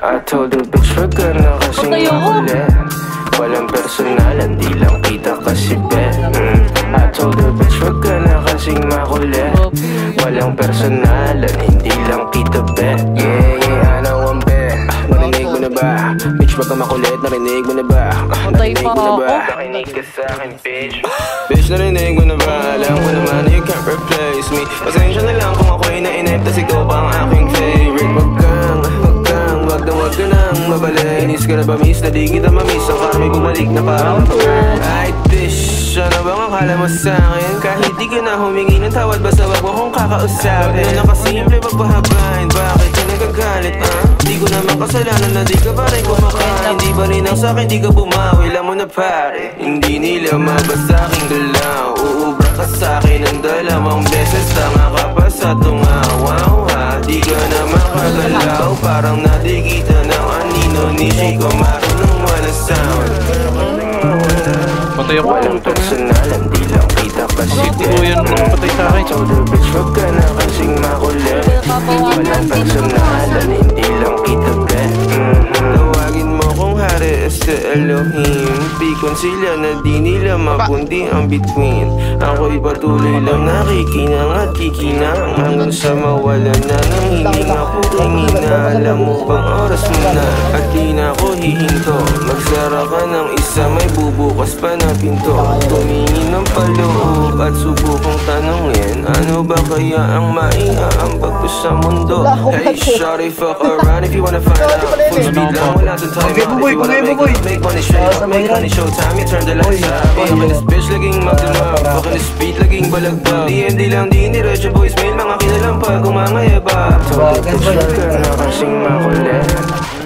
I told the bitch wag ka na kasing makulit. Walang personalan, di lang kita kasi be. I told the bitch wag ka na kasing makulit. Walang personalan, hindi lang kita be. Yeah, ano ang be? Narinig mo na ba? Bitch wag ka makulit, narinig mo na ba? Narinig mo na ba? Nakinig ka sa'kin bitch. Bitch narinig mo na ba? Alam ko naman you can't replace me. Pasensya na lang kung ako'y nainip, tas ikaw pa ang aking favorite. Wag ka nang mabalik. Inis ka na ba miss? Na di kita mamiss. Ang karmi bumalik na parang ay bitch, ano bang akala mo sa'kin? Kahit di ka na humingi ng tawad, basta wag mo kong kakausapin. Ano nakasimple magpahabain, bakit ka nagagalit? Di ko naman kasalanan na di ka pa rin kumakain. Hindi ba rin ang sa'kin, di ka bumawi. Alam mo na pare, hindi nila mabasa aking galaw. Uubra ka sa'kin ng 2 beses. Tanga ka pa sa tungawaw ha. Di ka na makagalaw, parang nadigita ng anino ni Chico. Marunong walang sound. Patay ako. Walang personalan, di lang kita kasi yan mo patay sa akin. So the bitch wag ka na kasing makulit. Walang personalan, hindi lang kita be. Tawagin mo kung hari este Elohim. Pikon sila na di nila mapundi ang between. Ako'y patuloy lang nakikinang at kikinang hanggang sa mawala na ng hiling ako tingin na. Alam mo bang oras mo na at di na ako hihinto. Magsara ka ng isa, may bubukas pa na pinto. Tumingin ng paloob at subukong tanongin, ano ba kaya ang maiaambag ko sa mundo? Hey shawty, fuck around if you wanna find out. Full speed lang, wala dun time out. If you wanna make money straight up, make honey showtime, you turn the lights out. Up in this bitch, laging magdamag. Fuck in this beat, laging balagbag. DMD lang, di niretso voicemail, mga kinalampag, kumangayabag. Told the bitch, wag ka na kasing makulit.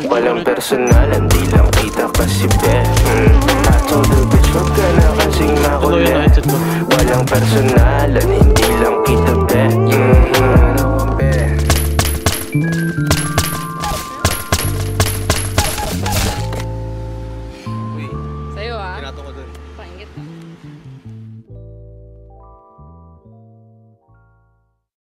Walang personalan, di lang kita kasi be. I told the bitch wag ka na kasing makulit. Walang personalan, hindi lang kita be. Sa'yo